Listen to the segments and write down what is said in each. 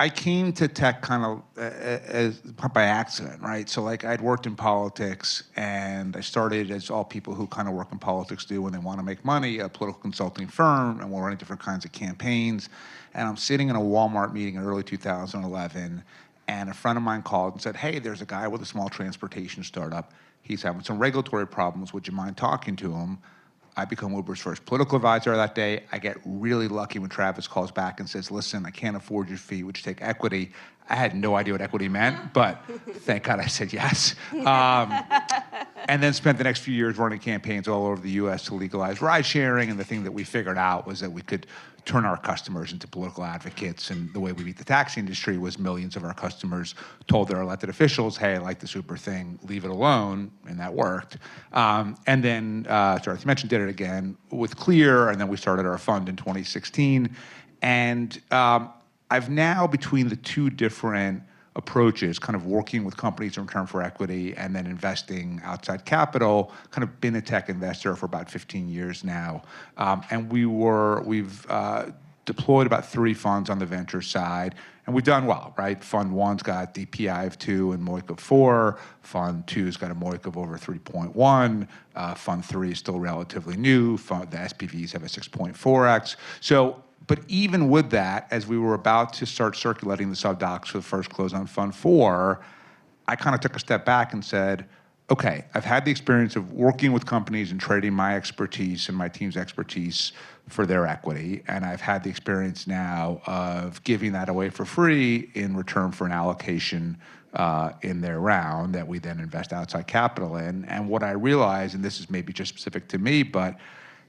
I came to tech kind of by accident, right? So like I'd worked in politics, and I started, as all people who kind of work in politics do when they want to make money, a political consulting firm, and we're running different kinds of campaigns. And I'm sitting in a Walmart meeting in early 2011, and a friend of mine called and said, hey, there's a guy with a small transportation startup. He's having some regulatory problems. Would you mind talking to him? I become Uber's first political advisor that day. I get really lucky when Travis calls back and says, listen, I can't afford your fee, would you take equity? I had no idea what equity meant, but thank God I said yes. And then spent the next few years running campaigns all over the US to legalize ride sharing, and the thing that we figured out was that we could turn our customers into political advocates, and the way we beat the taxi industry was millions of our customers told their elected officials, hey, I like this Uber thing, leave it alone, and that worked. And then, sorry, as you mentioned, did it again with Clear, and then we started our fund in 2016. And I've now, between the two different approaches, kind of working with companies in return for equity and then investing outside capital, kind of been a tech investor for about 15 years now. And we've deployed about 3 funds on the venture side, and we've done well, right? Fund 1's got DPI of 2 and MOIC of 4. Fund 2's got a MOIC of over 3.1. Fund 3 is still relatively new. The SPVs have a 6.4x. So, but even with that, as we were about to start circulating the sub-docs for the first close on Fund 4, I kind of took a step back and said, okay, I've had the experience of working with companies and trading my expertise and my team's expertise for their equity, and I've had the experience now of giving that away for free in return for an allocation in their round that we then invest outside capital in. And what I realized, and this is maybe just specific to me, but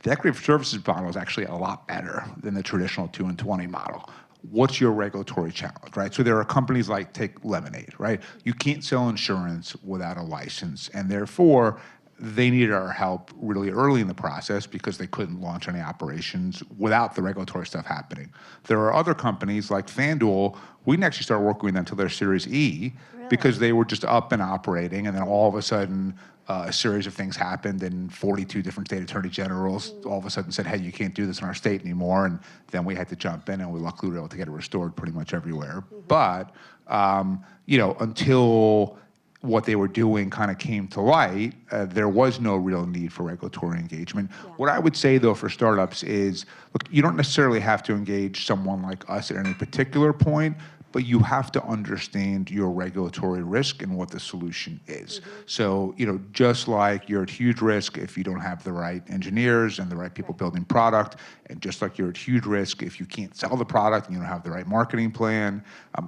the equity for services model is actually a lot better than the traditional 2 and 20 model. What's your regulatory challenge, right? So there are companies like, take Lemonade, right? You can't sell insurance without a license, and therefore they needed our help really early in the process because they couldn't launch any operations without the regulatory stuff happening. There are other companies like FanDuel, we didn't actually start working with them until their Series E, because they were just up and operating, and then all of a sudden a series of things happened, and 42 different state attorney generals all of a sudden said, hey, you can't do this in our state anymore, and then we had to jump in, and we luckily were able to get it restored pretty much everywhere. But until what they were doing kind of came to light, there was no real need for regulatory engagement. Yeah. What I would say, though, for startups is, look, you don't necessarily have to engage someone like us at any particular point, but you have to understand your regulatory risk and what the solution is. So, just like you're at huge risk if you don't have the right engineers and the right people building product, and just like you're at huge risk if you can't sell the product and you don't have the right marketing plan,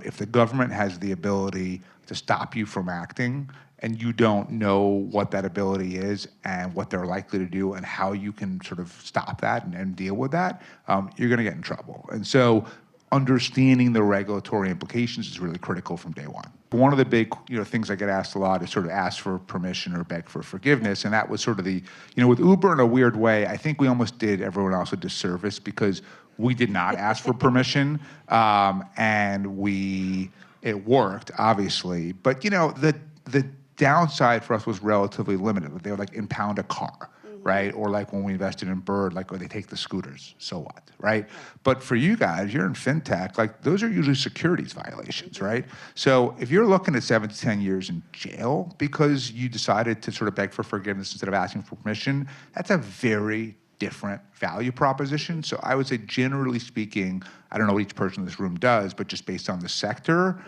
if the government has the ability to stop you from acting and you don't know what that ability is and what they're likely to do and how you can sort of stop that and deal with that, you're gonna get in trouble. And so, understanding the regulatory implications is really critical from day one. One of the big things I get asked a lot is sort of ask for permission or beg for forgiveness, and that was sort of the, with Uber in a weird way, I think we almost did everyone else a disservice because we did not ask for permission, and it worked, obviously, but the downside for us was relatively limited. They would like impound a car. Right? Or like when we invested in Bird, like, they take the scooters, so what, right? But for you guys, you're in fintech, like those are usually securities violations, right? So if you're looking at 7 to 10 years in jail because you decided to sort of beg for forgiveness instead of asking for permission, that's a very different value proposition. So I would say, generally speaking, I don't know what each person in this room does, but just based on the sector,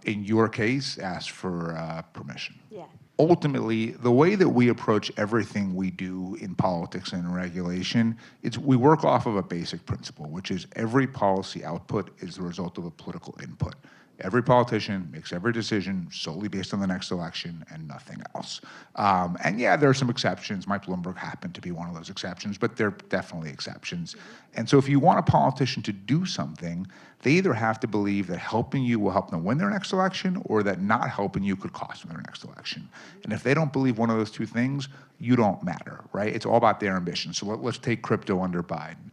in your case, ask for permission. Yeah. Ultimately, the way that we approach everything we do in politics and regulation, we work off of a basic principle, which is every policy output is the result of a political input. Every politician makes every decision solely based on the next election and nothing else. And yeah, there are some exceptions. Mike Bloomberg happened to be one of those exceptions, but they're definitely exceptions. And so if you want a politician to do something, they either have to believe that helping you will help them win their next election, or that not helping you could cost them their next election. And if they don't believe one of those two things, you don't matter, right? It's all about their ambition. So let's take crypto under Biden.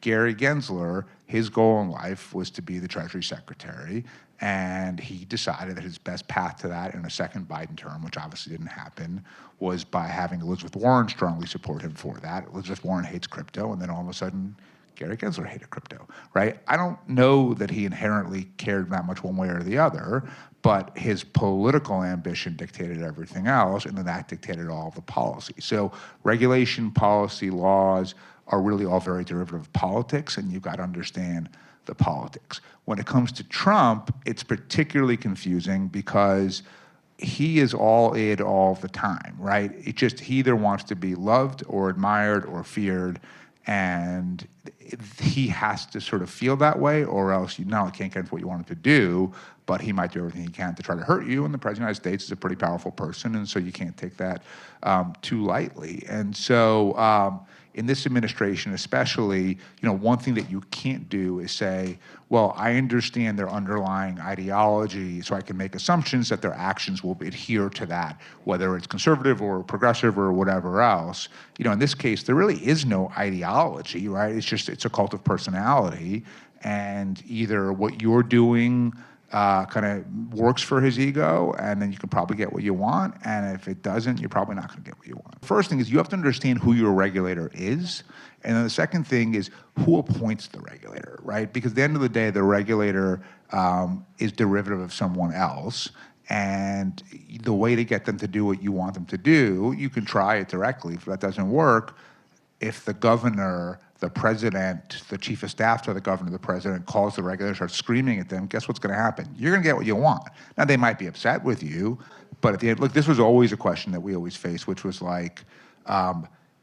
Gary Gensler, his goal in life was to be the Treasury Secretary, and he decided that his best path to that in a second Biden term, which obviously didn't happen, was by having Elizabeth Warren strongly support him for that. Elizabeth Warren hates crypto, and then all of a sudden, Gary Gensler hated crypto, right? I don't know that he inherently cared that much one way or the other, but his political ambition dictated everything else, and then that dictated all of the policy. So regulation, policy, laws are really all very derivative of politics, and you've got to understand the politics. When it comes to Trump, it's particularly confusing because he is all in all the time, right? He either wants to be loved or admired or feared, and he has to sort of feel that way, or else you not only can't get into what you want him to do, but he might do everything he can to try to hurt you. And the President of the United States is a pretty powerful person, and so you can't take that too lightly. And so in this administration especially, one thing that you can't do is say, well, I understand their underlying ideology, so I can make assumptions that their actions will adhere to that, whether it's conservative or progressive or whatever else. In this case, there really is no ideology, right? It's a cult of personality, and either what you're doing kind of works for his ego, and then you can probably get what you want, and if it doesn't, you're probably not going to get what you want. First thing is you have to understand who your regulator is, and then the second thing is who appoints the regulator, right? Because at the end of the day, the regulator is derivative of someone else, and the way to get them to do what you want them to do, you can try it directly. If that doesn't work, if the governor, the president, the chief of staff to the governor, the president calls the regulator, starts screaming at them, guess what's going to happen? You're going to get what you want. Now, they might be upset with you, but at the end, look, this was always a question that we always faced, which was like,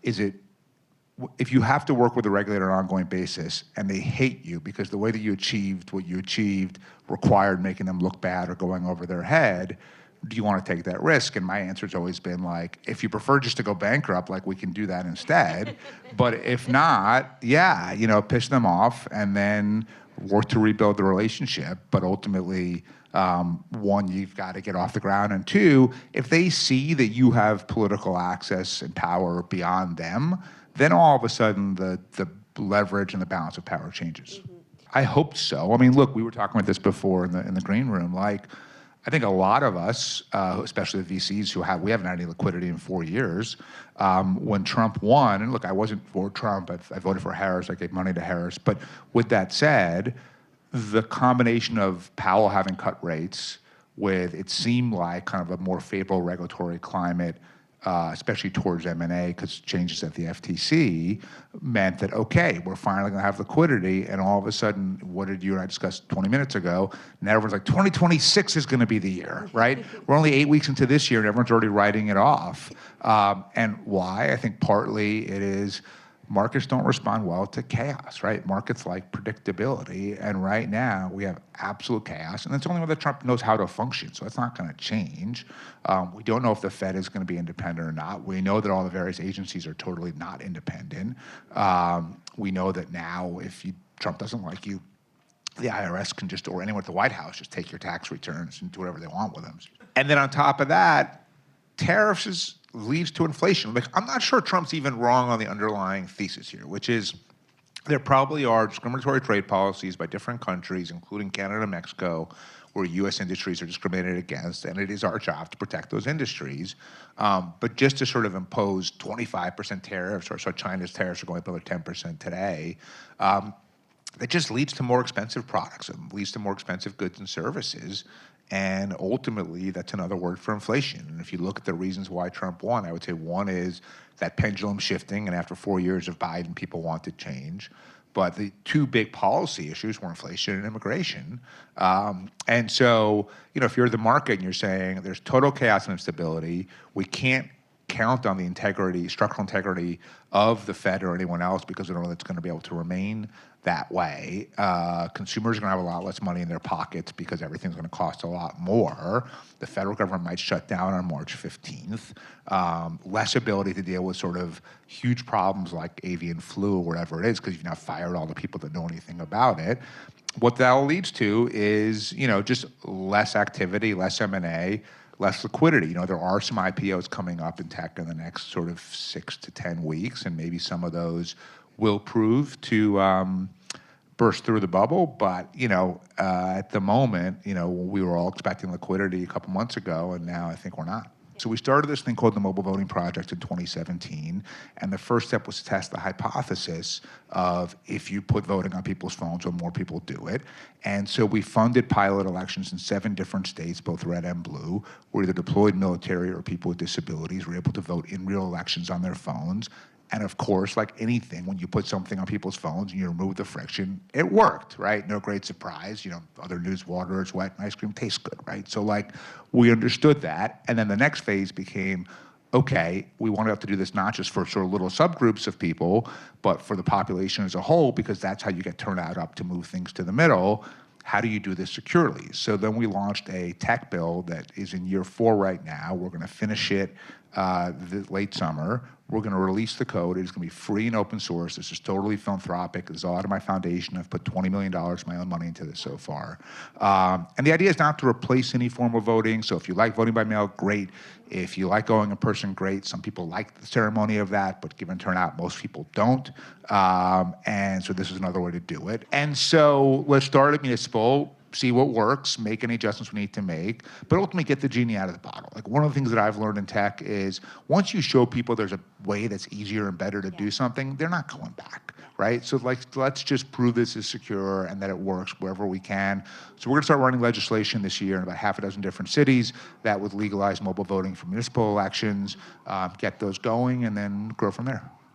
if you have to work with a regulator on an ongoing basis and they hate you because the way that you achieved what you achieved required making them look bad or going over their head, do you want to take that risk? And my answer's always been like, if you prefer just to go bankrupt, like we can do that instead. But if not, yeah, piss them off and then work to rebuild the relationship. But ultimately, one, you've got to get off the ground. And two, if they see that you have political access and power beyond them, then all of a sudden the leverage and the balance of power changes. Mm-hmm. I hope so. I mean, look, we were talking about this before in the green room. Like, I think a lot of us, especially the VCs we haven't had any liquidity in 4 years, when Trump won, and look, I wasn't for Trump, I voted for Harris, I gave money to Harris, but with that said, the combination of Powell having cut rates with, it seemed like, kind of a more favorable regulatory climate, especially towards M&A, because changes at the FTC meant that, okay, we're finally going to have liquidity, and all of a sudden, what did you and I discuss 20 minutes ago? Now everyone's like, 2026 is going to be the year, right? We're only 8 weeks into this year, and everyone's already writing it off. And why? I think partly it is markets don't respond well to chaos, right? Markets like predictability, and right now we have absolute chaos, and it's only whether Trump knows how to function, so it's not going to change. We don't know if the Fed is going to be independent or not. We know that all the various agencies are totally not independent. We know that now if Trump doesn't like you, the IRS can just, or anyone at the White House, just take your tax returns and do whatever they want with them. And then on top of that, tariffs leads to inflation. Like, I'm not sure Trump's even wrong on the underlying thesis here, which is there probably are discriminatory trade policies by different countries, including Canada and Mexico, where U.S. industries are discriminated against, and it is our job to protect those industries. But just to sort of impose 25% tariffs, or so China's tariffs are going up another 10% today, that just leads to more expensive products. It leads to more expensive goods and services. And ultimately, that's another word for inflation. And if you look at the reasons why Trump won, I would say one is that pendulum shifting, and after 4 years of Biden, people wanted change. But the two big policy issues were inflation and immigration. And so, if you're the market and you're saying there's total chaos and instability, we can't count on the integrity, structural integrity of the Fed or anyone else because we don't know that's going to be able to remain that way. Consumers are going to have a lot less money in their pockets because everything's going to cost a lot more. The federal government might shut down on March 15th. Less ability to deal with sort of huge problems like avian flu or whatever it is because you've now fired all the people that know anything about it. What that all leads to is, just less activity, less M&A, less liquidity. There are some IPOs coming up in tech in the next sort of 6 to 10 weeks, and maybe some of those will prove to burst through the bubble. But, at the moment, we were all expecting liquidity a couple months ago, and now I think we're not. So we started this thing called the Mobile Voting Project in 2017, and the first step was to test the hypothesis of if you put voting on people's phones, will more people do it. And so we funded pilot elections in 7 different states, both red and blue, where either deployed military or people with disabilities were able to vote in real elections on their phones. And of course, like anything, when you put something on people's phones and you remove the friction, it worked, right? No great surprise. You know, other news, water is wet and ice cream tastes good, right? So like, we understood that. And then the next phase became, okay, we want to have to do this not just for sort of little subgroups of people, but for the population as a whole, because that's how you get turnout up to move things to the middle. How do you do this securely? So then we launched a tech bill that is in year 4 right now. We're going to finish it the late summer. We're going to release the code. It's going to be free and open source. This is totally philanthropic. This is all out of my foundation. I've put $20 million of my own money into this so far. And the idea is not to replace any form of voting. So if you like voting by mail, great. If you like going in person, great. Some people like the ceremony of that, but given turnout, most people don't. And so this is another way to do it. And so let's start at municipal, see what works, make any adjustments we need to make, but ultimately get the genie out of the bottle. Like, one of the things that I've learned in tech is once you show people there's a way that's easier and better to do something, they're not going back, right? So like, let's just prove this is secure and that it works wherever we can. So we're gonna start running legislation this year in about 6 different cities that would legalize mobile voting for municipal elections, get those going, and then grow from there.